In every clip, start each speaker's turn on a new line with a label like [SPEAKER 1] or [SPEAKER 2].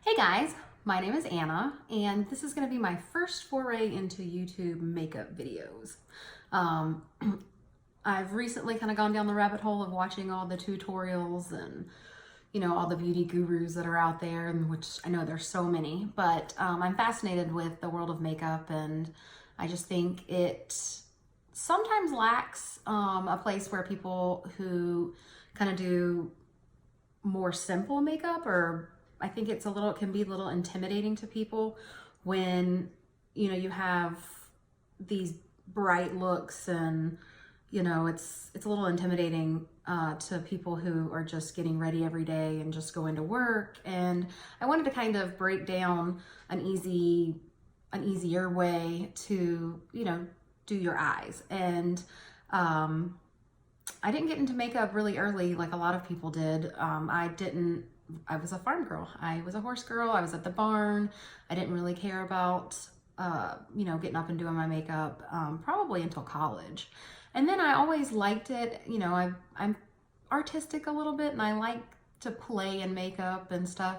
[SPEAKER 1] Hey guys, my name is Anna, and this is going to be my first foray into YouTube makeup videos. I've recently kind of gone down the rabbit hole of watching all the tutorials and, all the beauty gurus that are out there, and which I know there's so many, but I'm fascinated with the world of makeup, and I just think it sometimes lacks a place where people who kind of do more simple makeup, or I think it can be a little intimidating to people when, you have these bright looks and, it's a little intimidating to people who are just getting ready every day and just going to work. And I wanted to kind of break down an easier way to, do your eyes. And I didn't get into makeup really early like a lot of people did. I was a farm girl. I was a horse girl. I was at the barn. I didn't really care about, getting up and doing my makeup, probably until college. And then I always liked it. I'm artistic a little bit and I like to play in makeup and stuff.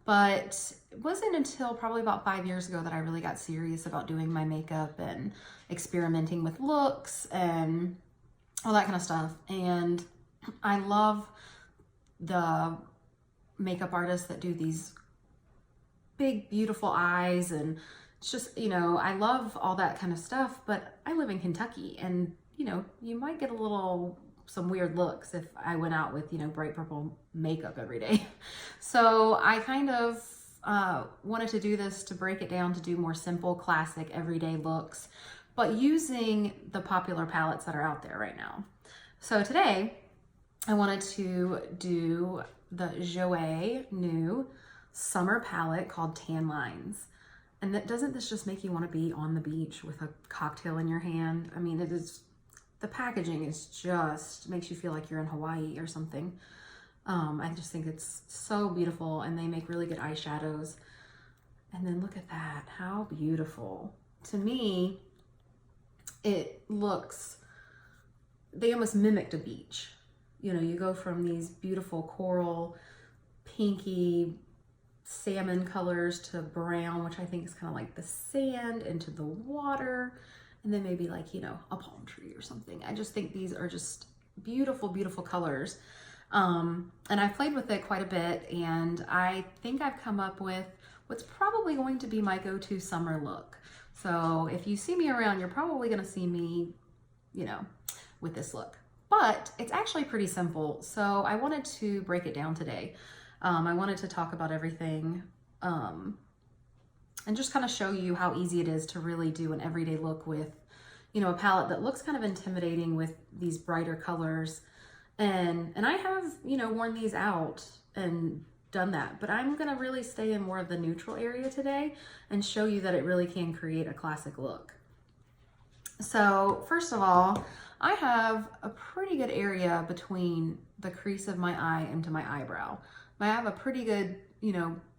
[SPEAKER 1] But it wasn't until probably about 5 years ago that I really got serious about doing my makeup and experimenting with looks and all that kind of stuff. And I love the makeup artists that do these big, beautiful eyes, and it's just, I love all that kind of stuff, but I live in Kentucky, and, you might get some weird looks if I went out with, bright purple makeup every day. So I kind of wanted to do this to break it down to do more simple, classic, everyday looks, but using the popular palettes that are out there right now. So today I wanted to do the Jouer new summer palette called Tan Lines. And doesn't this just make you want to be on the beach with a cocktail in your hand? I mean, the packaging is just makes you feel like you're in Hawaii or something. I just think it's so beautiful, and they make really good eyeshadows. And then look at that, how beautiful. To me, it looks, they almost mimicked a beach. You go from these beautiful coral, pinky, salmon colors to brown, which I think is kind of like the sand, into the water, and then maybe like, a palm tree or something. I just think these are just beautiful, beautiful colors. And I've played with it quite a bit, and I think I've come up with what's probably going to be my go-to summer look. So if you see me around, you're probably going to see me, with this look. But it's actually pretty simple, so I wanted to break it down today. I wanted to talk about everything and just kind of show you how easy it is to really do an everyday look with, a palette that looks kind of intimidating with these brighter colors. And I have, worn these out and done that, but I'm gonna really stay in more of the neutral area today and show you that it really can create a classic look. So first of all, I have a pretty good area between the crease of my eye and to my eyebrow. I have a pretty good,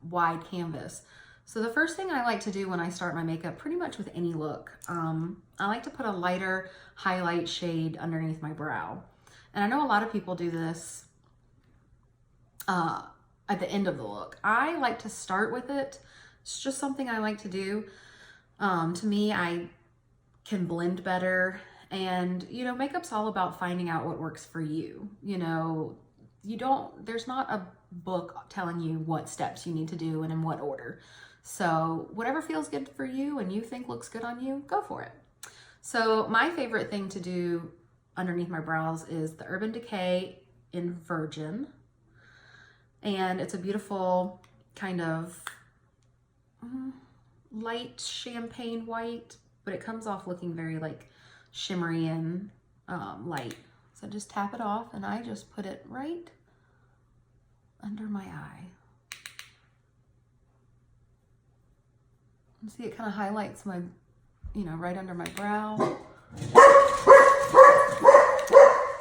[SPEAKER 1] wide canvas. So the first thing I like to do when I start my makeup, pretty much with any look, I like to put a lighter highlight shade underneath my brow. And I know a lot of people do this at the end of the look. I like to start with it. It's just something I like to do. To me, I can blend better. And, makeup's all about finding out what works for you. There's not a book telling you what steps you need to do and in what order. So whatever feels good for you and you think looks good on you, go for it. So my favorite thing to do underneath my brows is the Urban Decay in Virgin. And it's a beautiful kind of light champagne white, but it comes off looking very like shimmery and light. So just tap it off, and I just put it right under my eye. And see, it kind of highlights my, right under my brow.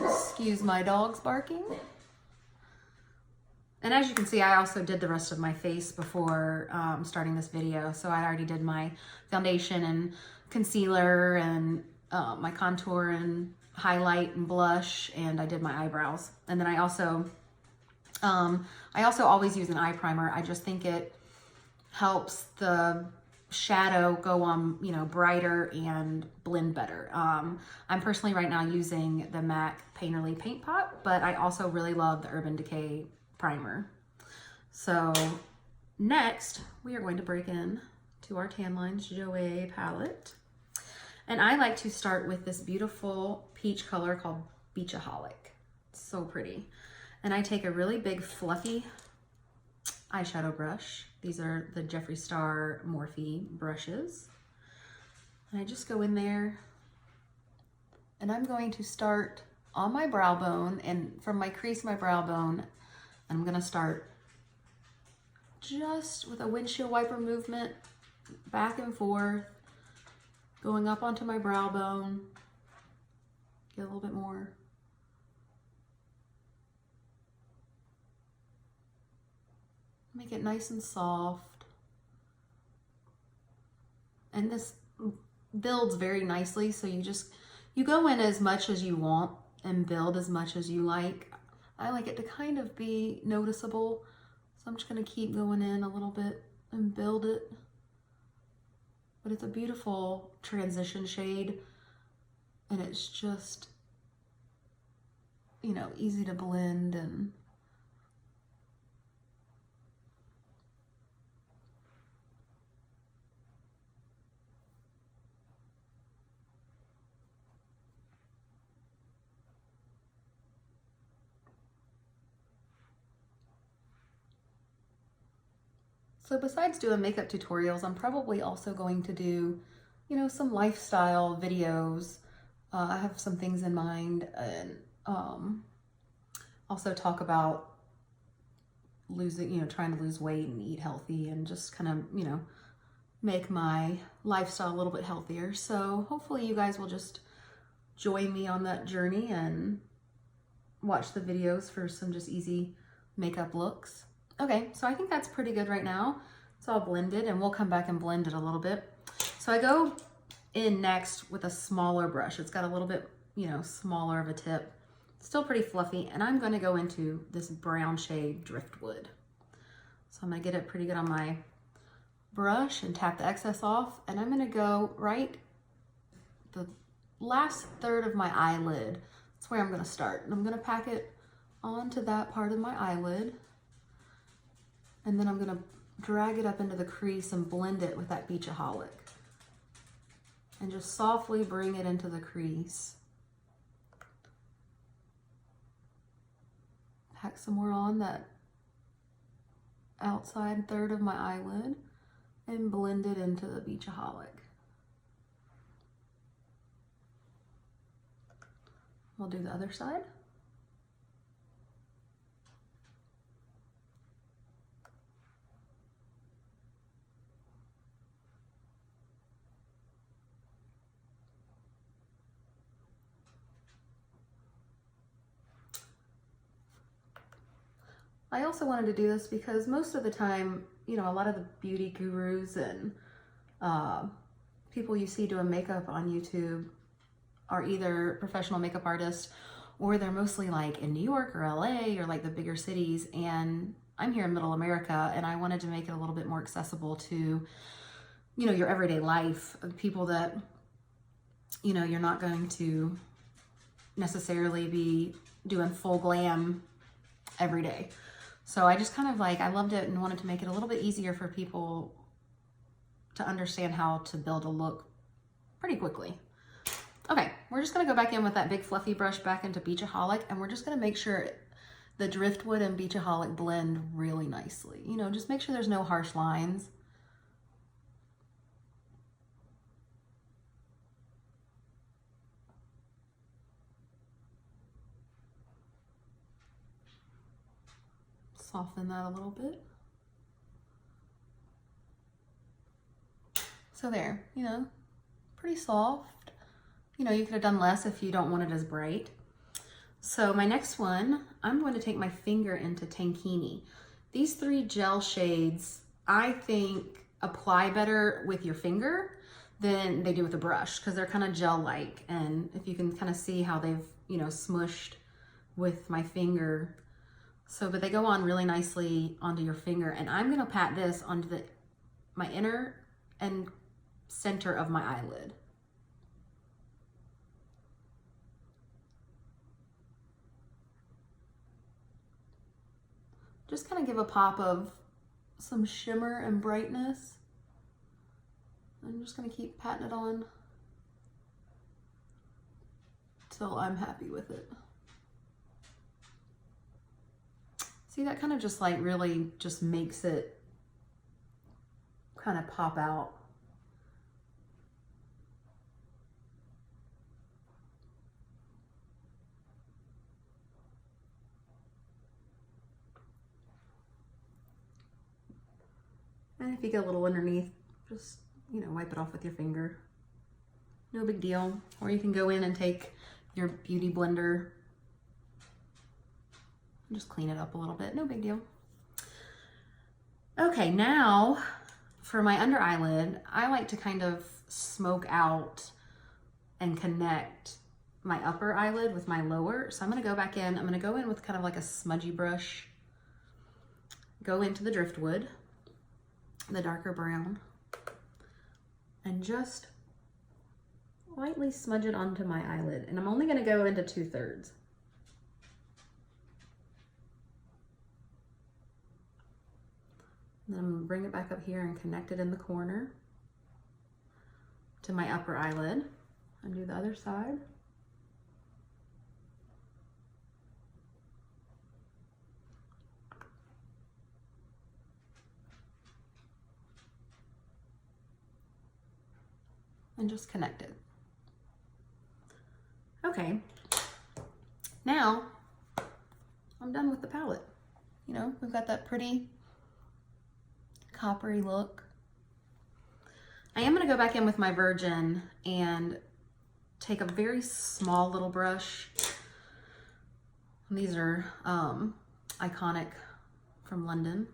[SPEAKER 1] Excuse my dogs barking. And as you can see, I also did the rest of my face before starting this video. So I already did my foundation and concealer and my contour and highlight and blush, and I did my eyebrows. And then I also always use an eye primer. I just think it helps the shadow go on, you know, brighter and blend better. I'm personally right now using the MAC Painterly Paint Pot, but I also really love the Urban Decay primer. So next, we are going to break in to our Tan Lines Jouer palette. And I like to start with this beautiful peach color called Beachaholic. It's so pretty. And I take a really big fluffy eyeshadow brush. These are the Jeffree Star Morphe brushes. And I just go in there and I'm going to start on my brow bone, and from my crease of my brow bone, I'm gonna start just with a windshield wiper movement, back and forth, going up onto my brow bone, get a little bit more. Make it nice and soft. And this builds very nicely, so you go in as much as you want and build as much as you like. I like it to kind of be noticeable, so I'm just gonna keep going in a little bit and build it. But it's a beautiful transition shade, and it's just, you know, easy to blend. And so besides doing makeup tutorials, I'm probably also going to do, you know, some lifestyle videos. I have some things in mind, and also talk about losing, you know, trying to lose weight and eat healthy and just kind of, you know, make my lifestyle a little bit healthier. So hopefully you guys will just join me on that journey and watch the videos for some just easy makeup looks. Okay, so I think that's pretty good right now. It's all blended, and we'll come back and blend it a little bit. So I go in next with a smaller brush. It's got a little bit, you know, smaller of a tip. Still pretty fluffy, and I'm gonna go into this brown shade Driftwood. So I'm gonna get it pretty good on my brush and tap the excess off, and I'm gonna go right the last third of my eyelid. That's where I'm gonna start. And I'm gonna pack it onto that part of my eyelid. And then I'm gonna drag it up into the crease and blend it with that Beachaholic. And just softly bring it into the crease. Pack some more on that outside third of my eyelid and blend it into the Beachaholic. We'll do the other side. I also wanted to do this because most of the time, you know, a lot of the beauty gurus and people you see doing makeup on YouTube are either professional makeup artists, or they're mostly like in New York or LA or like the bigger cities. And I'm here in Middle America, and I wanted to make it a little bit more accessible to, you know, your everyday life, people that, you know, you're not going to necessarily be doing full glam every day. So I just kind of like, I loved it and wanted to make it a little bit easier for people to understand how to build a look pretty quickly. Okay, we're just gonna go back in with that big fluffy brush back into Beachaholic, and we're just gonna make sure the Driftwood and Beachaholic blend really nicely. You know, just make sure there's no harsh lines. Soften that a little bit. So there, you know, pretty soft. You know, you could have done less if you don't want it as bright. So my next one, I'm going to take my finger into Tankini. These three gel shades, I think, apply better with your finger than they do with a brush, because they're kind of gel-like. And if you can kind of see how they've, you know, smushed with my finger. So, but they go on really nicely onto your finger, and I'm gonna pat this onto the my inner and center of my eyelid. Just kind of give a pop of some shimmer and brightness. I'm just gonna keep patting it on till I'm happy with it. See, that kind of just like really just makes it kind of pop out. And if you get a little underneath, just, you know, wipe it off with your finger. No big deal. Or you can go in and take your beauty blender and just clean it up a little bit. No big deal. Okay, now for my under eyelid, I like to kind of smoke out and connect my upper eyelid with my lower. So I'm gonna go back in. I'm gonna go in with kind of like a smudgy brush. Go into the driftwood, the darker brown, and just lightly smudge it onto my eyelid. And I'm only gonna go into 2/3. Then I'm gonna bring it back up here and connect it in the corner to my upper eyelid. And do the other side. And just connect it. Okay, now I'm done with the palette. You know, we've got that pretty coppery look. I am gonna go back in with my Virgin and take a very small little brush. These are Iconic from London.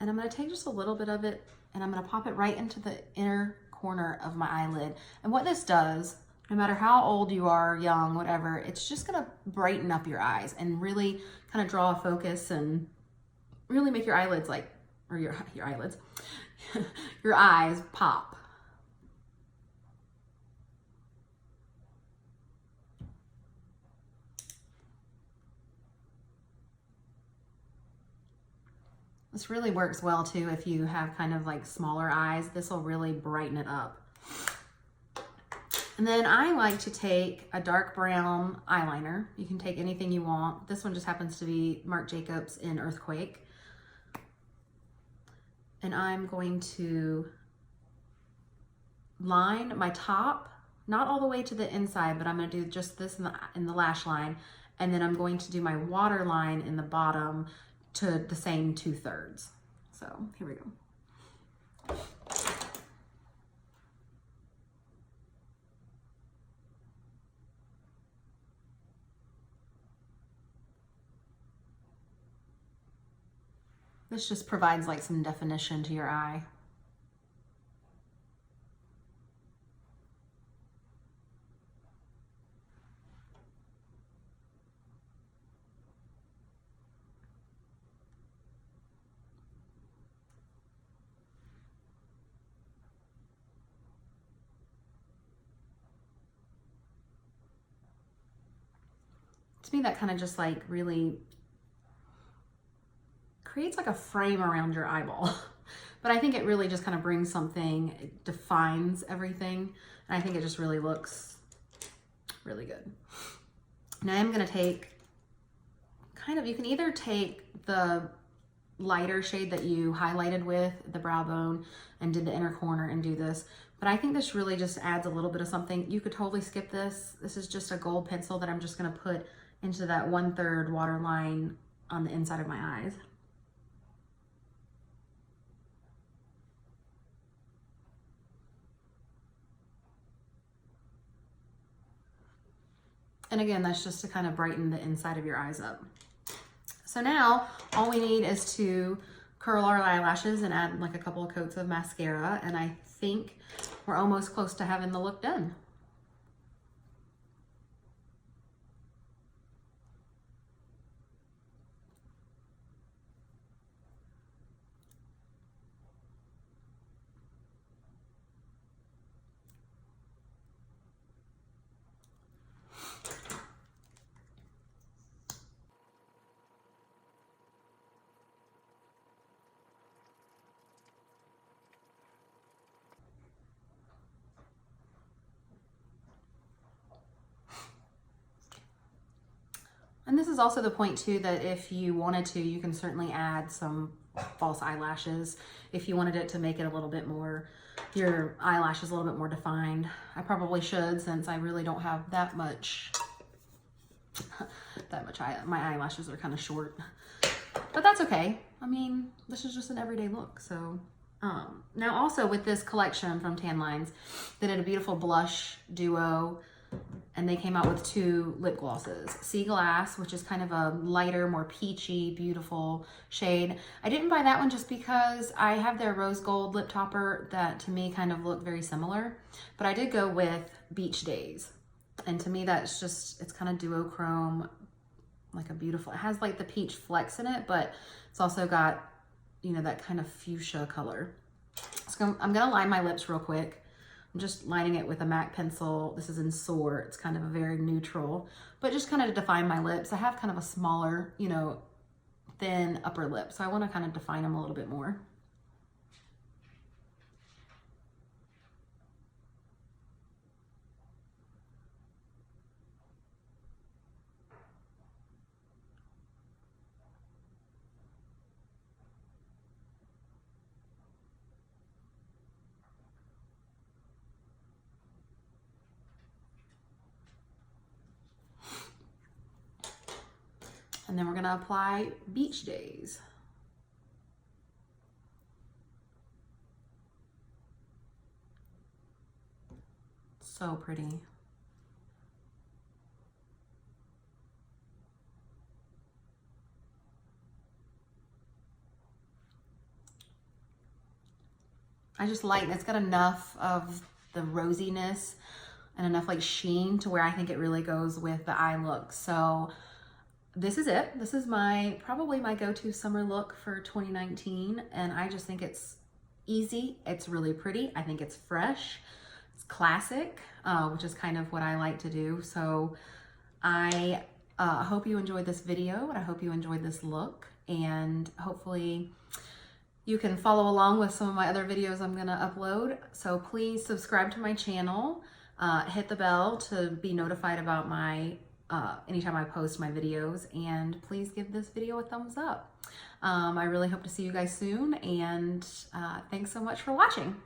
[SPEAKER 1] And I'm gonna take just a little bit of it and I'm gonna pop it right into the inner corner of my eyelid. And what this does, no matter how old you are, young, whatever, it's just gonna brighten up your eyes and really kind of draw a focus and really make your eyelids like, or your eyelids, your eyes pop. This really works well too if you have kind of like smaller eyes. This will really brighten it up. And then I like to take a dark brown eyeliner. You can take anything you want. This one just happens to be Marc Jacobs in Earthquake. And I'm going to line my top, not all the way to the inside, but I'm gonna do just this in the lash line. And then I'm going to do my waterline in the bottom to the same 2/3. So here we go. This just provides like some definition to your eye. To me, that kind of just like really creates like a frame around your eyeball. But I think it really just kind of brings something, it defines everything. And I think it just really looks really good. Now I'm gonna take kind of, you can either take the lighter shade that you highlighted with the brow bone and did the inner corner and do this. But I think this really just adds a little bit of something. You could totally skip this. This is just a gold pencil that I'm just gonna put into that 1/3 waterline on the inside of my eyes. And again, that's just to kind of brighten the inside of your eyes up. So now all we need is to curl our eyelashes and add like a couple of coats of mascara. And I think we're almost close to having the look done. this is also the point too, that if you wanted to, you can certainly add some false eyelashes if you wanted it to make it a little bit more, your eyelashes a little bit more defined. I probably should, since I really don't have that much, my eyelashes are kind of short, but that's okay. I mean, this is just an everyday look. So now also with this collection from Tan Lines, they did a beautiful blush duo, and they came out with 2 lip glosses. Sea Glass, which is kind of a lighter, more peachy, beautiful shade. I didn't buy that one just because I have their rose gold lip topper that to me kind of look very similar, but I did go with Beach Daze. And to me, that's just, it's kind of duochrome, like a beautiful, it has like the peach flecks in it, but it's also got, you know, that kind of fuchsia color. So I'm gonna line my lips real quick. I'm just lining it with a MAC pencil. This is in Soar. It's kind of a very neutral, but just kind of to define my lips. I have kind of a smaller, you know, thin upper lip, so I want to kind of define them a little bit more. And then we're gonna apply Beach Daze. So pretty. I just like, it's got enough of the rosiness and enough like sheen to where I think it really goes with the eye look. So this is it. This is probably my go-to summer look for 2019. And I just think it's easy. It's really pretty. I think it's fresh. It's classic, which is kind of what I like to do. So I hope you enjoyed this video, and I hope you enjoyed this look, and hopefully you can follow along with some of my other videos I'm gonna upload. So please subscribe to my channel, hit the bell to be notified about my anytime I post my videos, and please give this video a thumbs up. I really hope to see you guys soon, and thanks so much for watching.